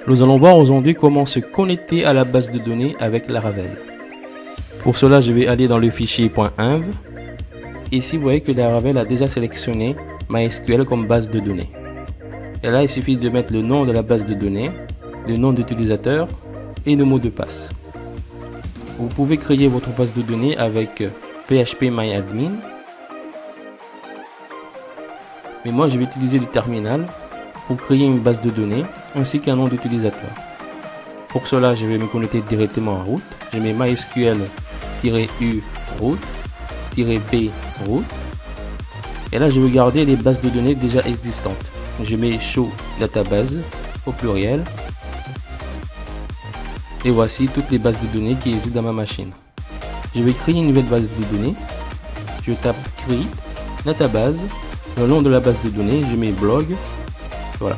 Nous allons voir aujourd'hui comment se connecter à la base de données avec Laravel. Pour cela, je vais aller dans le fichier .env. Ici, vous voyez que Laravel a déjà sélectionné MySQL comme base de données. Et là, il suffit de mettre le nom de la base de données, le nom d'utilisateur et le mot de passe. Vous pouvez créer votre base de données avec phpMyAdmin. Mais moi, je vais utiliser le terminal pour créer une base de données ainsi qu'un nom d'utilisateur. Pour cela, je vais me connecter directement en route. Je mets mysql-u route-b route. Et là, je vais garder les bases de données déjà existantes. Je mets show database au pluriel. Et voici toutes les bases de données qui existent dans ma machine. Je vais créer une nouvelle base de données. Je tape create database. Le nom de la base de données, je mets blog. Voilà.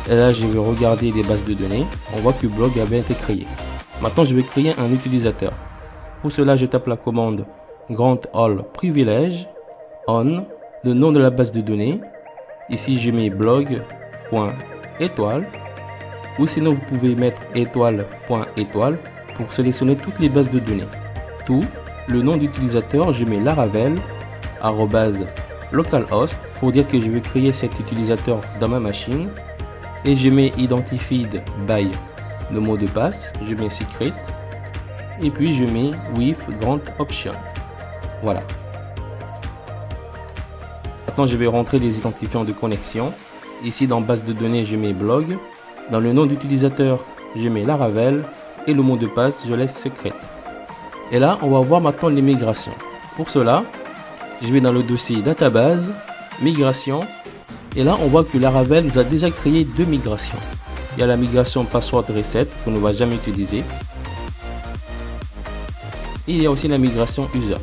Et là, je vais regarder les bases de données. On voit que blog avait été créé. Maintenant, je vais créer un utilisateur. Pour cela, je tape la commande grant all privilege on, le nom de la base de données. Ici, je mets blog.étoile. Ou sinon, vous pouvez mettre étoile.étoile pour sélectionner toutes les bases de données. Tout, le nom d'utilisateur, je mets Laravel, @localhost pour dire que je vais créer cet utilisateur dans ma machine. Et je mets identified by le mot de passe, je mets secret. Et puis je mets with grant option. Voilà. Maintenant, je vais rentrer les identifiants de connexion. Ici, dans base de données, je mets blog. Dans le nom d'utilisateur, je mets Laravel. Et le mot de passe, je laisse secret. Et là, on va voir maintenant les migrations. Pour cela, je vais dans le dossier database, migration. Et là, on voit que Laravel nous a déjà créé deux migrations. Il y a la migration password reset qu'on ne va jamais utiliser. Et il y a aussi la migration users.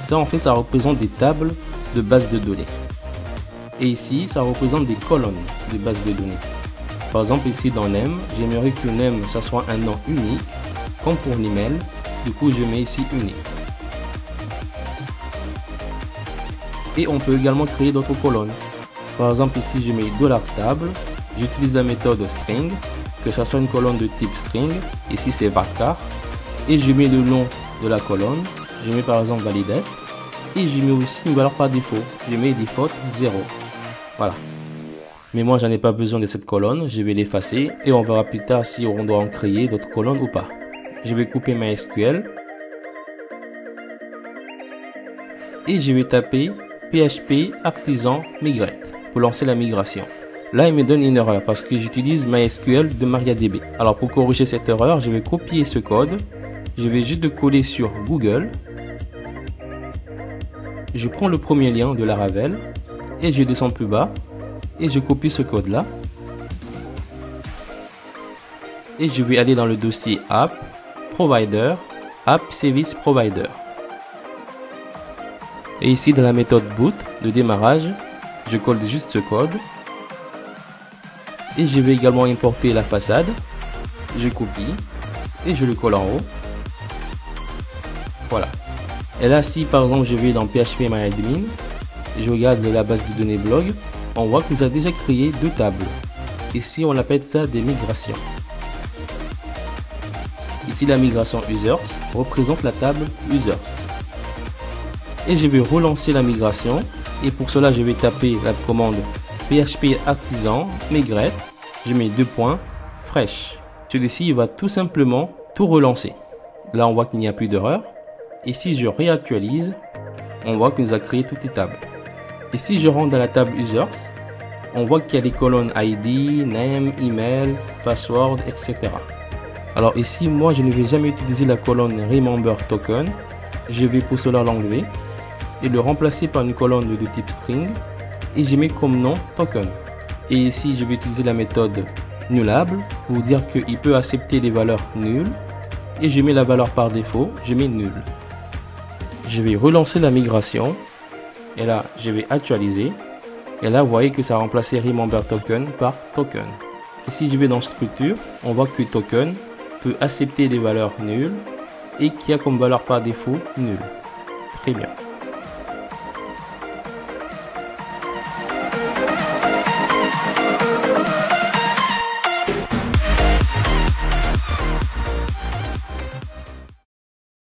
Ça, en fait, ça représente des tables de base de données. Et ici, ça représente des colonnes de base de données. Par exemple, ici dans name, j'aimerais que name, ça soit un nom unique, comme pour l'email. Du coup, je mets ici unique. Et on peut également créer d'autres colonnes. Par exemple, ici, je mets $table. J'utilise la méthode string, que ce soit une colonne de type string. Ici, c'est varchar. Et je mets le nom de la colonne. Je mets par exemple validate. Et je mets aussi une valeur par défaut. Je mets default 0. Voilà. Mais moi, j'en ai pas besoin de cette colonne. Je vais l'effacer. Et on verra plus tard si on doit en créer d'autres colonnes ou pas. Je vais couper MySQL. Et je vais taper PHP artisan migrate pour lancer la migration. Là, il me donne une erreur parce que j'utilise MySQL de MariaDB. Alors, pour corriger cette erreur, je vais copier ce code. Je vais juste le coller sur Google. Je prends le premier lien de Laravel et je descends plus bas et je copie ce code-là. Et je vais aller dans le dossier App, Provider, App Service Provider. Et ici, dans la méthode boot de démarrage, je colle juste ce code. Et je vais également importer la façade. Je copie et je le colle en haut. Voilà. Et là, si par exemple je vais dans phpMyAdmin, je regarde la base de données blog, on voit que nous a déjà créé deux tables. Ici, on appelle ça des migrations. Ici, la migration users représente la table users. Et je vais relancer la migration. Et pour cela, je vais taper la commande PHP artisan migrate. Je mets 2 points fresh. Celui-ci, il va tout simplement tout relancer. Là, on voit qu'il n'y a plus d'erreur. Et si je réactualise, on voit qu'il nous a créé toutes les tables. Et si je rentre dans la table users, on voit qu'il y a les colonnes ID, name, email, password, etc. Alors ici, moi, je ne vais jamais utiliser la colonne remember token. Je vais pour cela l'enlever et le remplacer par une colonne de type string. Et je mets comme nom token. Et ici, je vais utiliser la méthode nullable pour dire qu'il peut accepter les valeurs nulles. Et je mets la valeur par défaut, je mets nul. Je vais relancer la migration. Et là, je vais actualiser. Et là, vous voyez que ça a remplacé remember token par token. Et si je vais dans structure, on voit que token peut accepter des valeurs nulles et qui a comme valeur par défaut nul. Très bien.